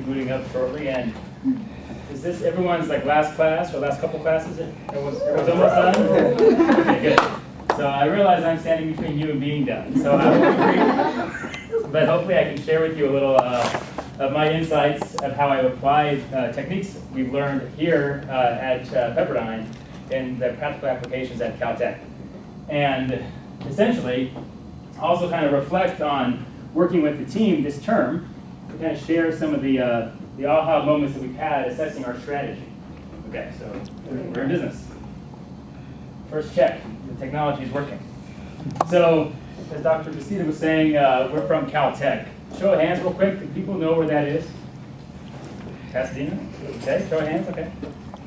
booting up shortly. And is this everyone's like last class or last couple classes? Everyone's almost done? Okay, good. So I realize I'm standing between you and being done. So I won't agree. But hopefully I can share with you a little of my insights of how I applied techniques we've learned here at Pepperdine in the practical applications at Caltech. And essentially, also kind of reflect on working with the team this term to kind of share some of the aha moments that we've had assessing our strategy. Okay, so we're in business. First check, the technology is working. So, as Dr. Basita was saying, we're from Caltech. Show of hands real quick, do people know where that is? Pasadena? Okay, show of hands, okay.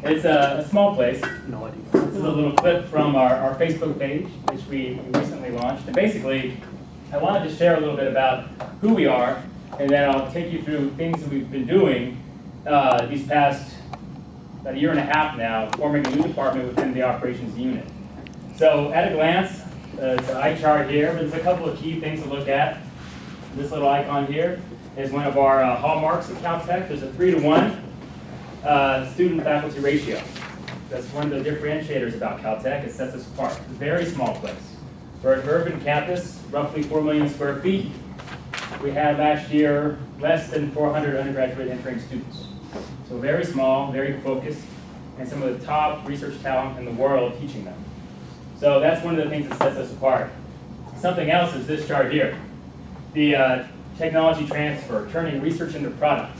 It's a small place. No idea. This is a little clip from our Facebook page, which we recently launched. And basically, I wanted to share a little bit about who we are, and then I'll take you through things that we've been doing these past about a year and a half now, forming a new department within the operations unit. So at a glance, it's an eye chart here, but there's a couple of key things to look at. This little icon here is one of our hallmarks at Caltech. There's a 3-to-1 student-faculty ratio. That's one of the differentiators about Caltech. It sets us apart. It's a very small place. We're an urban campus, roughly 4 million square feet. We had last year less than 400 undergraduate entering students. So very small, very focused, and some of the top research talent in the world teaching them. So that's one of the things that sets us apart. Something else is this chart here. The technology transfer, turning research into product.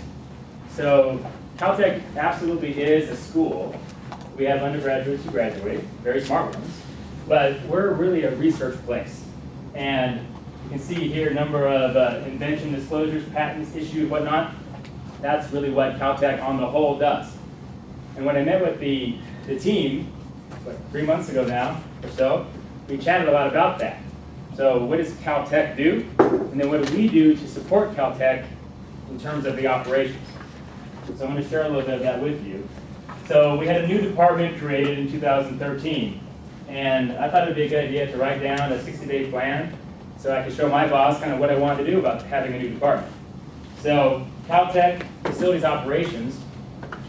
So Caltech absolutely is a school. We have undergraduates who graduate, very smart ones, but we're really a research place. And you can see here a number of invention disclosures, patents issued, whatnot. That's really what Caltech on the whole does. And when I met with the team, 3 months ago now or so, we chatted a lot about that. So what does Caltech do? And then what do we do to support Caltech in terms of the operations? So I'm going to share a little bit of that with you. So we had a new department created in 2013. And I thought it would be a good idea to write down a 60-day plan so I could show my boss kind of what I wanted to do about having a new department. So Caltech facilities operations,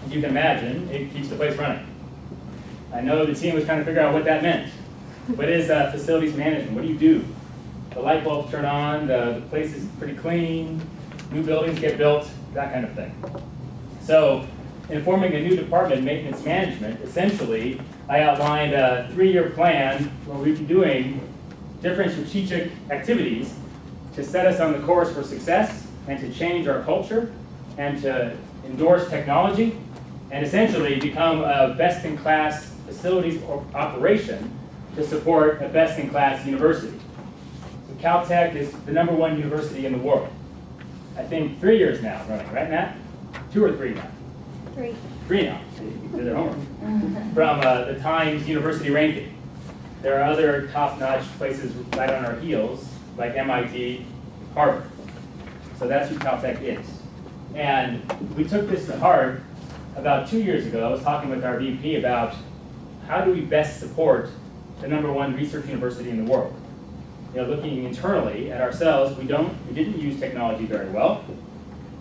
as you can imagine, it keeps the place running. I know the team was trying to figure out what that meant. What is facilities management? What do you do? The light bulbs turn on, the place is pretty clean, new buildings get built, that kind of thing. So in forming a new department, maintenance management, essentially, I outlined a 3-year plan where we'd be doing different strategic activities to set us on the course for success and to change our culture and to endorse technology and essentially become a best-in-class facilities operation to support a best-in-class university. So Caltech is the #1 university in the world. I think 3 years now running, right, Matt? 2 or 3 now? 3. 3 now. You did their homework. From the Times University ranking. There are other top-notch places right on our heels, like MIT, Harvard. So that's who Caltech is. And we took this to heart about 2 years ago. I was talking with our VP about how do we best support the #1 research university in the world. You know, looking internally at ourselves, we didn't use technology very well.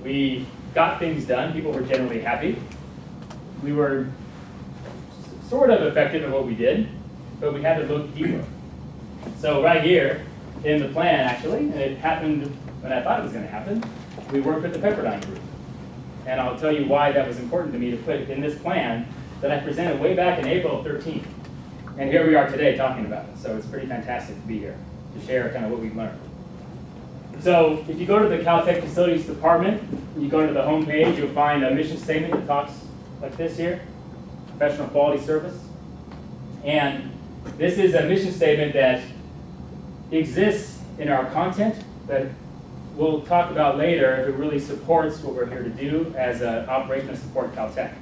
We got things done. People were generally happy. We were sort of effective at what we did, but we had to look deeper. So right here in the plan, actually, and it happened when I thought it was going to happen, we worked with the Pepperdine group. And I'll tell you why that was important to me to put in this plan that I presented way back in April of 13. And here we are today talking about it. So it's pretty fantastic to be here to share kind of what we've learned. So if you go to the Caltech Facilities Department, you go to the home page, you'll find a mission statement that talks like this here, professional quality service. And this is a mission statement that exists in our content, but we'll talk about later if it really supports what we're here to do as an operation to support Caltech.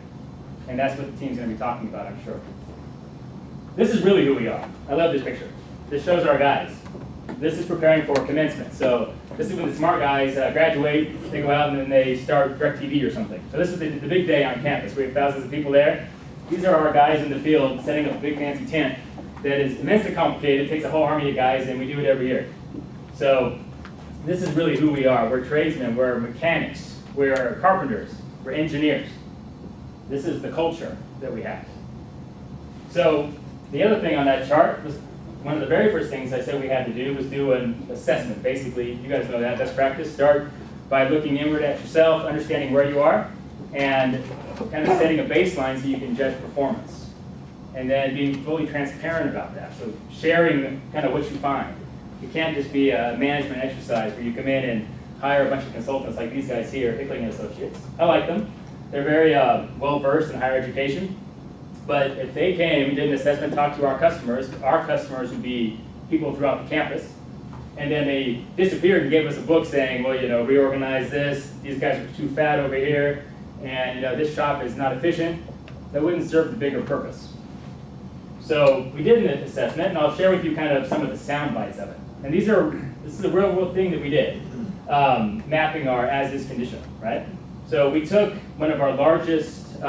And that's what the team's going to be talking about, I'm sure. This is really who we are. I love this picture. This shows our guys. This is preparing for commencement. So this is when the smart guys graduate, they go out and then they start DirecTV or something. So this is the big day on campus. We have thousands of people there. These are our guys in the field setting up a big fancy tent that is immensely complicated. It takes a whole army of guys, and we do it every year. So this is really who we are. We're tradesmen. We're mechanics. We're carpenters. We're engineers. This is the culture that we have. So the other thing on that chart was one of the very first things I said we had to do was do an assessment. Basically, you guys know that, best practice. Start by looking inward at yourself, understanding where you are, and kind of setting a baseline so you can judge performance. And then being fully transparent about that. So sharing kind of what you find. It can't just be a management exercise where you come in and hire a bunch of consultants like these guys here, Pickling and Associates. I like them. They're very well-versed in higher education. But if they came and did an assessment, talked to our customers would be people throughout the campus. And then they disappeared and gave us a book saying, well, reorganize this, these guys are too fat over here, and this shop is not efficient. That wouldn't serve the bigger purpose. So we did an assessment, and I'll share with you kind of some of the sound bites of it. And this is a real world thing that we did, mapping our as-is condition, right? So we took one of our largest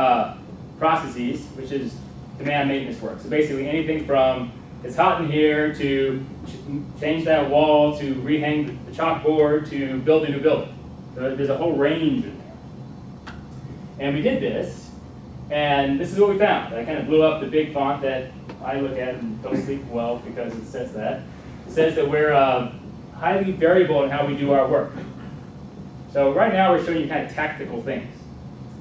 processes, which is demand maintenance work. So basically anything from it's hot in here to change that wall to rehang the chalkboard to build a new building. So there's a whole range in there. And we did this, and this is what we found. I kind of blew up the big font that I look at and don't sleep well because it says that. It says that we're highly variable in how we do our work. So right now we're showing you kind of tactical things.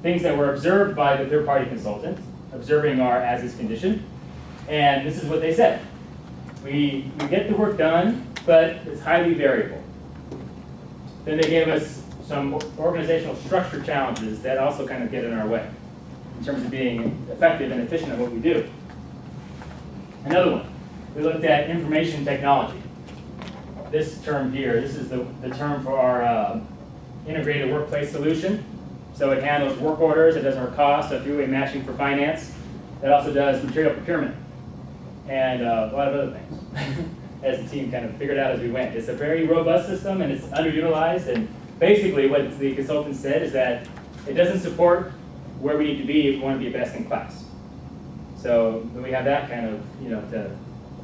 Things that were observed by the third-party consultant, observing our as-is condition. And this is what they said. We get the work done, but it's highly variable. Then they gave us some organizational structure challenges that also kind of get in our way in terms of being effective and efficient at what we do. Another one, we looked at information technology. This term here, this is the term for our integrated workplace solution. So it handles work orders, it does our cost, so three-way matching for finance. It also does material procurement and a lot of other things as the team kind of figured out as we went. It's a very robust system and it's underutilized, and basically what the consultant said is that it doesn't support where we need to be if we want to be best in class. So we have that kind of, to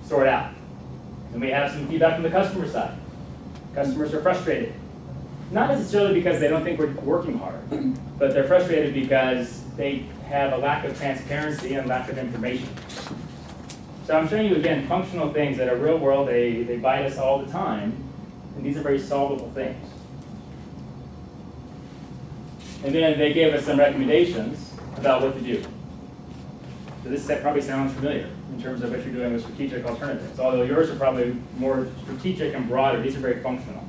sort out. And we have some feedback from the customer side. Customers are frustrated. Not necessarily because they don't think we're working hard, but they're frustrated because they have a lack of transparency and lack of information. So I'm showing you, again, functional things that are real world. They bite us all the time, and these are very solvable things. And then they gave us some recommendations about what to do. So this probably sounds familiar in terms of what you're doing with strategic alternatives, although yours are probably more strategic and broader. These are very functional.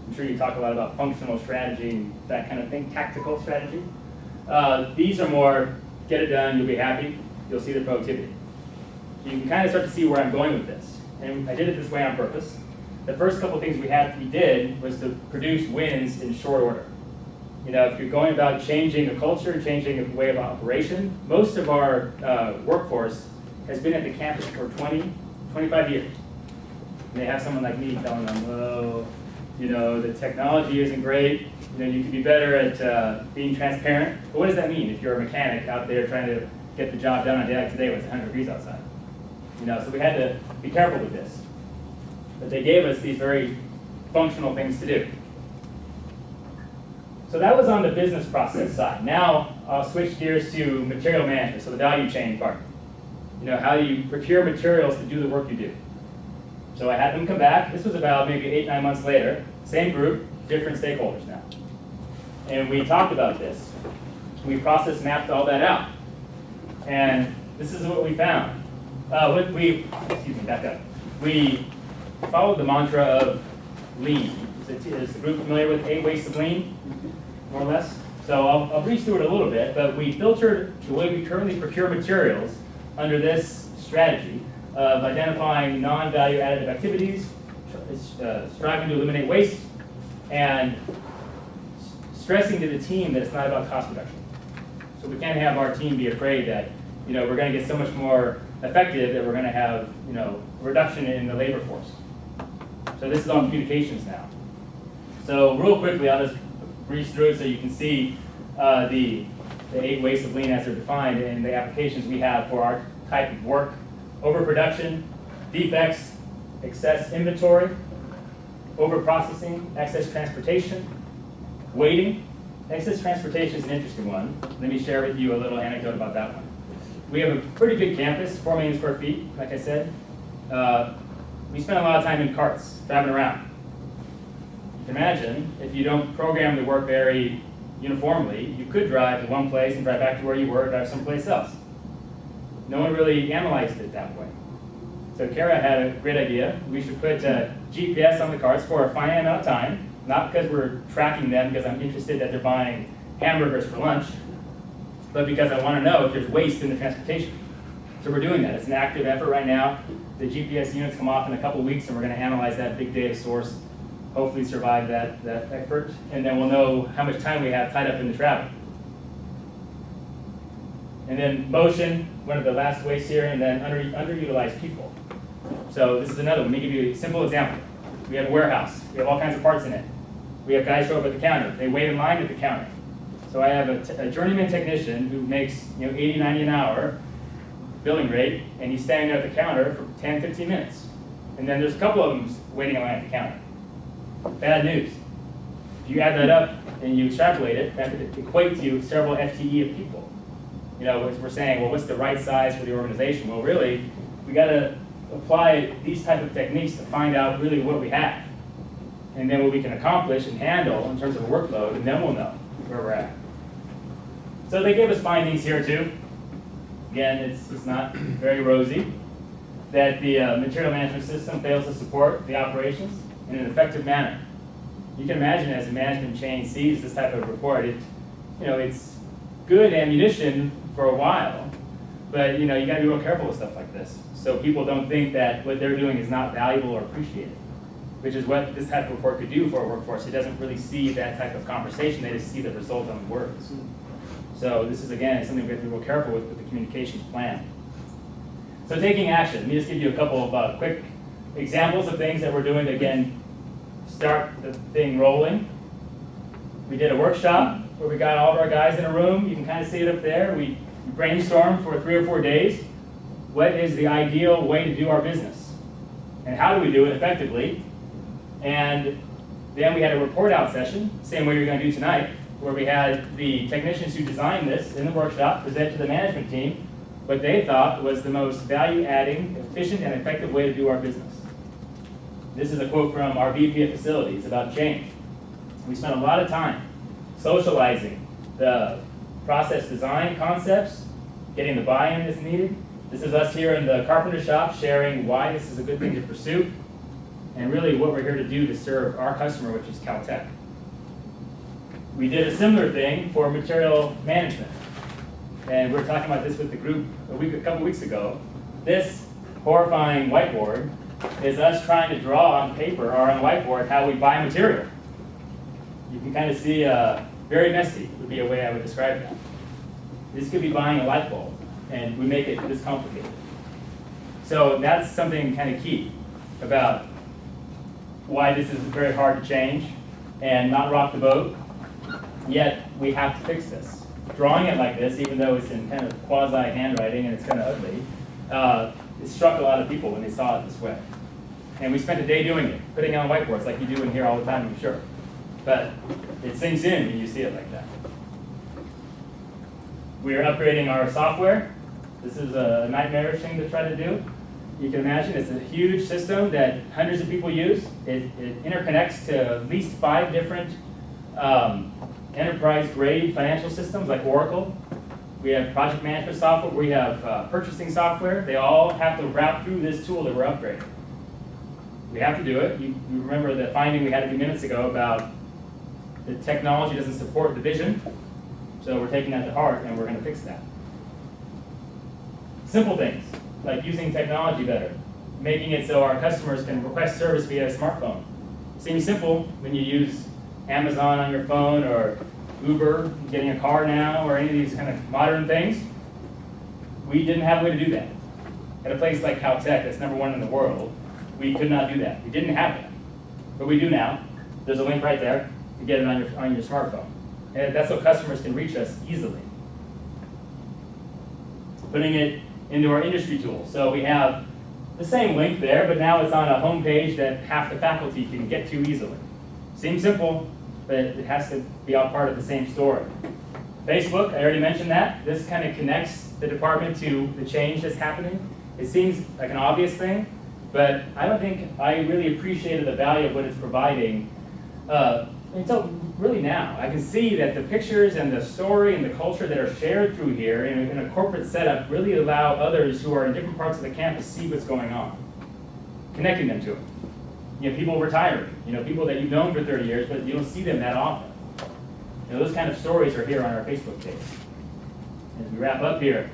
I'm sure you talk a lot about functional strategy and that kind of thing, tactical strategy. These are more, get it done, you'll be happy, you'll see the productivity. So you can kind of start to see where I'm going with this. And I did it this way on purpose. The first couple things we did was to produce wins in short order. If you're going about changing a culture, changing a way of operation, most of our workforce has been at the campus for 20, 25 years. And they have someone like me telling them, well, the technology isn't great, you could be better at being transparent. But what does that mean if you're a mechanic out there trying to get the job done on a day like today when it's 100 degrees outside? So we had to be careful with this. But they gave us these very functional things to do. So that was on the business process side. Now I'll switch gears to material management, so the value chain part. How do you procure materials to do the work you do? So I had them come back. This was about maybe 8-9 months later. Same group, different stakeholders now. And we talked about this. We process mapped all that out. And this is what we found. Back up. We followed the mantra of lean. Is the group familiar with 8 ways of lean, more or less? So I'll breeze through it a little bit, but we filtered the way we currently procure materials under this strategy of identifying non-value additive activities, striving to eliminate waste, and stressing to the team that it's not about cost reduction. So we can't have our team be afraid that we're going to get so much more effective that we're going to have reduction in the labor force. So this is on communications now. So real quickly, I'll just breeze through it so you can see the 8 ways of lean as they're defined and the applications we have for our type of work: overproduction, defects, excess inventory, overprocessing, excess transportation, waiting, excess transportation is an interesting one. Let me share with you a little anecdote about that one. We have a pretty big campus, 4 million square feet, like I said. We spend a lot of time in carts, driving around. You can imagine, if you don't program the work very uniformly, you could drive to one place and drive back to where you were, drive someplace else. No one really analyzed it that way. So Kara had a great idea. We should put GPS on the carts for a finite amount of time, not because we're tracking them because I'm interested that they're buying hamburgers for lunch, but because I want to know if there's waste in the transportation. So we're doing that. It's an active effort right now. The GPS units come off in a couple weeks, and we're going to analyze that big data source, hopefully survive that effort, and then we'll know how much time we have tied up in the travel. And then motion, one of the last ways here, and then underutilized people. So this is another one. Let me give you a simple example. We have a warehouse. We have all kinds of parts in it. We have guys show up at the counter. They wait in line at the counter. So I have a journeyman technician who makes $80, $90 an hour billing rate, and he's standing there at the counter for 10, 15 minutes. And then there's a couple of them waiting in line at the counter. Bad news. If you add that up and you extrapolate it, that could equate to several FTE of people. We're saying, well, what's the right size for the organization? Well, really, we got to apply these type of techniques to find out really what we have, and then what we can accomplish and handle in terms of a workload, and then we'll know where we're at. So they gave us findings here too. Again, it's not very rosy. That the material management system fails to support the operations in an effective manner. You can imagine as the management chain sees this type of report, it's good ammunition for a while, but you got to be real careful with stuff like this, so people don't think that what they're doing is not valuable or appreciated, which is what this type of report could do for a workforce. It doesn't really see that type of conversation; they just see the result on the words. So this is, again, something we have to be real careful with the communications plan. So taking action. Let me just give you a couple of quick examples of things that we're doing to, again, start the thing rolling. We did a workshop where we got all of our guys in a room. You can kind of see it up there. We brainstormed for 3 or 4 days. What is the ideal way to do our business? And how do we do it effectively? And then we had a report out session, same way you're going to do tonight, where we had the technicians who designed this in the workshop present to the management team what they thought was the most value-adding, efficient, and effective way to do our business. This is a quote from our VP of Facilities about change. We spent a lot of time socializing the process design concepts, getting the buy-in that's needed. This is us here in the carpenter shop sharing why this is a good thing to pursue, and really what we're here to do to serve our customer, which is Caltech. We did a similar thing for material management. And we were talking about this with the group a couple weeks ago. This horrifying whiteboard is us trying to draw on paper or on whiteboard how we buy material. You can kind of see very messy would be a way I would describe that. This could be buying a light bulb, and we make it this complicated. So that's something kind of key about why this is very hard to change and not rock the boat. Yet we have to fix this. Drawing it like this, even though it's in kind of quasi-handwriting and it's kind of ugly, it struck a lot of people when they saw it this way. And we spent a day doing it, putting it on whiteboards like you do in here all the time, I'm sure. But it sinks in when you see it like that. We are upgrading our software. This is a nightmarish thing to try to do. You can imagine it's a huge system that hundreds of people use. It interconnects to at least 5 different enterprise-grade financial systems like Oracle. We have project management software. We have purchasing software. They all have to route through this tool that we're upgrading. We have to do it. You remember the finding we had a few minutes ago about the technology doesn't support the vision. So we're taking that to heart, and we're going to fix that. Simple things, like using technology better, making it so our customers can request service via a smartphone. Seems simple when you use Amazon on your phone or Uber, getting a car now, or any of these kind of modern things. We didn't have a way to do that. At a place like Caltech, that's #1 in the world, we could not do that. We didn't have that. But we do now. There's a link right there to get it on your smartphone. And that's so customers can reach us easily. Putting it into our industry tools. So we have the same link there, but now it's on a home page that half the faculty can get to easily. Seems simple, but it has to be all part of the same story. Facebook, I already mentioned that. This kind of connects the department to the change that's happening. It seems like an obvious thing, but I don't think I really appreciated the value of what it's providing until really now. I can see that the pictures and the story and the culture that are shared through here in a corporate setup really allow others who are in different parts of the campus to see what's going on, connecting them to it. You know, people retiring, you know, people that you've known for 30 years, but you don't see them that often. You know, those kind of stories are here on our Facebook page. As we wrap up here,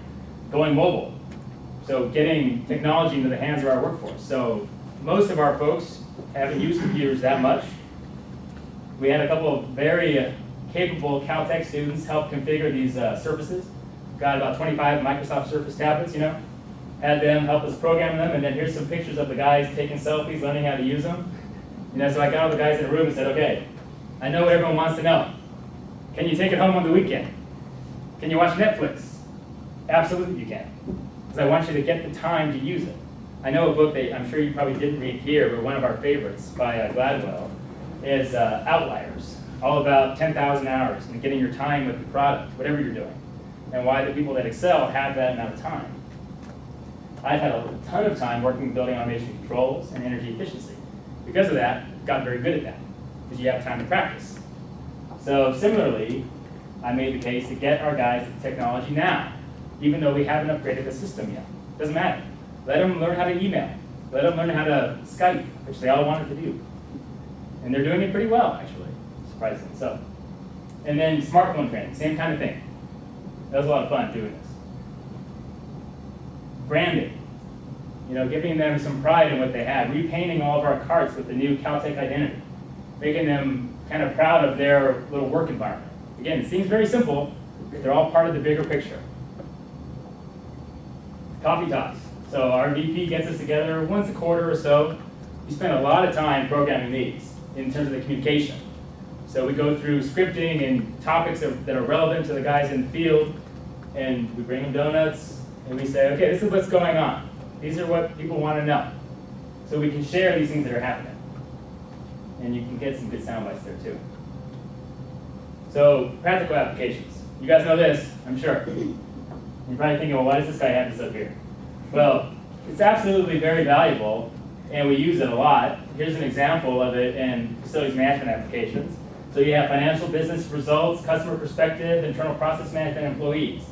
going mobile. So getting technology into the hands of our workforce. So most of our folks haven't used computers that much. We had a couple of very capable Caltech students help configure these surfaces. Got about 25 Microsoft Surface tablets, you know. Had them help us program them, and then here's some pictures of the guys taking selfies, learning how to use them. You know, so I got all the guys in the room and said, okay, I know what everyone wants to know. Can you take it home on the weekend? Can you watch Netflix? Absolutely you can, because I want you to get the time to use it. I know a book that I'm sure you probably didn't read here, but one of our favorites by Gladwell is Outliers, all about 10,000 hours and getting your time with the product, whatever you're doing, and why the people that excel have that amount of time. I've had a ton of time working with building automation controls and energy efficiency. Because of that, I've gotten very good at that, because you have time to practice. So similarly, I made the case to get our guys to technology now, even though we haven't upgraded the system yet. Doesn't matter. Let them learn how to email. Let them learn how to Skype, which they all wanted to do. And they're doing it pretty well, actually, surprisingly so. And then smartphone training, same kind of thing. That was a lot of fun doing this. Branding, you know, giving them some pride in what they have, repainting all of our carts with the new Caltech identity, making them kind of proud of their little work environment. Again, it seems very simple, but they're all part of the bigger picture. Coffee talks. So our VP gets us together once a quarter or so. We spend a lot of time programming these in terms of the communication. So we go through scripting and topics that are relevant to the guys in the field, and we bring them donuts, and we say, okay, this is what's going on. These are what people want to know. So we can share these things that are happening. And you can get some good sound bites there too. So practical applications. You guys know this, I'm sure. You're probably thinking, well, why does this guy have this up here? Well, it's absolutely very valuable, and we use it a lot. Here's an example of it in facilities management applications. So you have financial business results, customer perspective, internal process management, employees.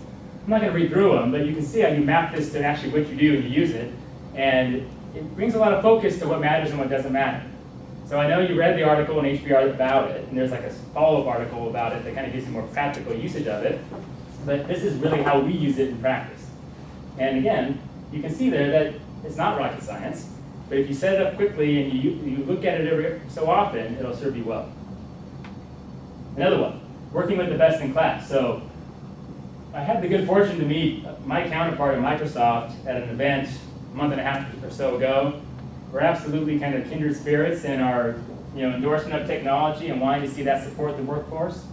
I'm not going to read through them, but you can see how you map this to actually what you do and you use it. And it brings a lot of focus to what matters and what doesn't matter. So I know you read the article in HBR about it, and there's like a follow-up article about it that kind of gives you more practical usage of it. But this is really how we use it in practice. And again, you can see there that it's not rocket science, but if you set it up quickly and you look at it every so often, it'll serve you well. Another one, working with the best in class. So I had the good fortune to meet my counterpart at Microsoft at an event a month and a half or so ago. We're absolutely kind of kindred spirits in our endorsement of technology and wanting to see that support the workforce.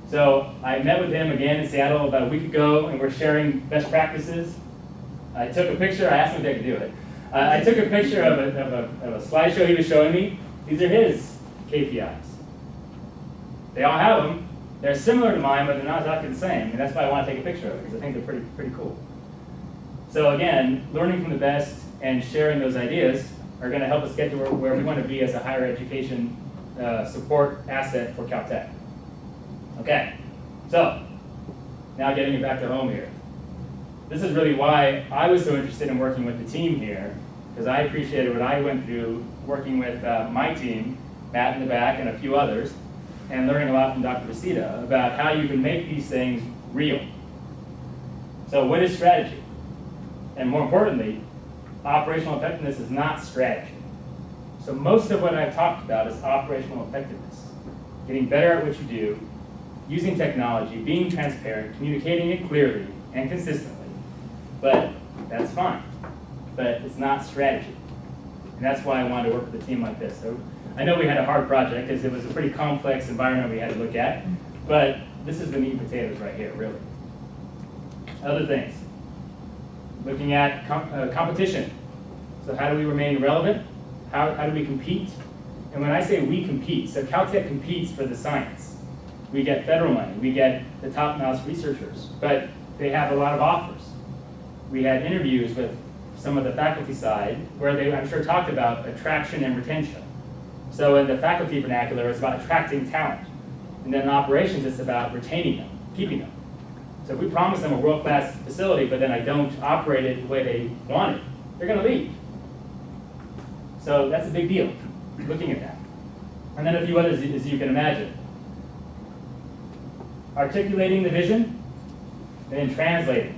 So I met with him again in Seattle about a week ago, and we're sharing best practices. I took a picture. I asked him if they could do it. I took a picture of a slideshow he was showing me. These are his KPIs. They all have them. They're similar to mine, but they're not exactly the same. And that's why I want to take a picture of it, because I think they're pretty cool. So again, learning from the best and sharing those ideas are going to help us get to where we want to be as a higher education support asset for Caltech. Okay, so now getting it back to home here. This is really why I was so interested in working with the team here, because I appreciated what I went through working with my team, Matt in the back and a few others, and learning a lot from Dr. Vasita about how you can make these things real. So what is strategy? And more importantly, operational effectiveness is not strategy. So most of what I've talked about is operational effectiveness. Getting better at what you do, using technology, being transparent, communicating it clearly and consistently. But that's fine. But it's not strategy. And that's why I wanted to work with a team like this. So I know we had a hard project because it was a pretty complex environment we had to look at. But this is the meat and potatoes right here, really. Other things. Looking at competition. So how do we remain relevant? How do we compete? And when I say we compete, so Caltech competes for the science. We get federal money, we get the top-notch researchers, but they have a lot of offers. We had interviews with some of the faculty side where they, I'm sure, talked about attraction and retention. So in the faculty vernacular, it's about attracting talent. And then in operations, it's about retaining them, keeping them. So if we promise them a world-class facility, but then I don't operate it the way they want it, they're going to leave. So that's a big deal, looking at that. And then a few others, as you can imagine. Articulating the vision, and then translating.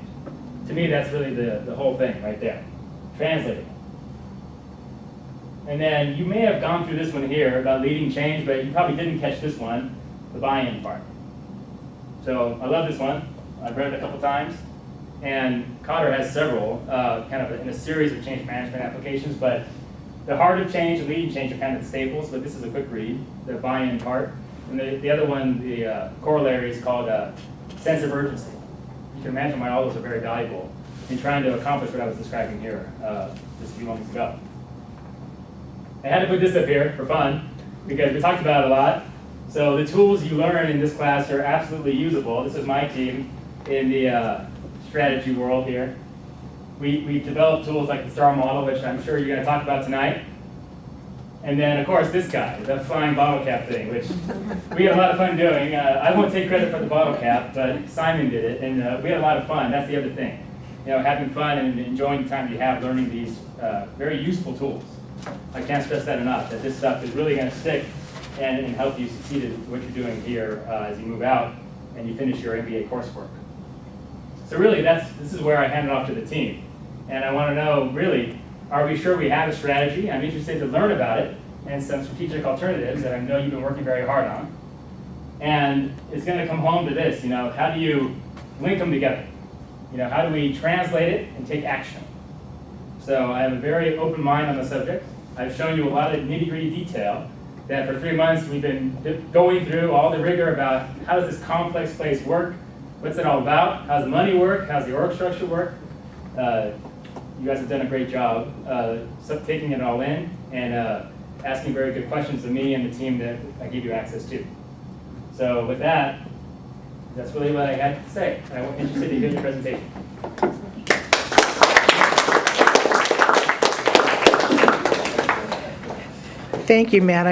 To me, that's really the whole thing right there. Translating. And then you may have gone through this one here about leading change, but you probably didn't catch this one, the buy-in part. So I love this one. I've read it a couple times. And Cotter has several, kind of in a series of change management applications, but the heart of change and leading change are kind of the staples, but this is a quick read, the buy-in part. And the other one, the corollary, is called sense of urgency. You can imagine why all those are very valuable in trying to accomplish what I was describing here just a few moments ago. I had to put this up here for fun because we talked about it a lot. So the tools you learn in this class are absolutely usable. This is my team in the strategy world here. We developed tools like the STAR model, which I'm sure you're going to talk about tonight. And then, of course, this guy, the flying bottle cap thing, which we had a lot of fun doing. I won't take credit for the bottle cap, but Simon did it, and we had a lot of fun. That's the other thing. You know, having fun and enjoying the time you have learning these very useful tools. I can't stress that enough, that this stuff is really going to stick and help you succeed at what you're doing here as you move out and you finish your MBA coursework. So really, this is where I hand it off to the team. And I want to know, really, are we sure we have a strategy? I'm interested to learn about it and some strategic alternatives that I know you've been working very hard on. And it's going to come home to this, you know, how do you link them together? You know, how do we translate it and take action? So I have a very open mind on the subject. I've shown you a lot of nitty-gritty detail that for 3 months we've been going through all the rigor about how does this complex place work? What's it all about? How's the money work? How's the org structure work? You guys have done a great job taking it all in and asking very good questions of me and the team that I give you access to. So with that, that's really what I had to say. I'm interested to hear your presentation. Thank you, Matt.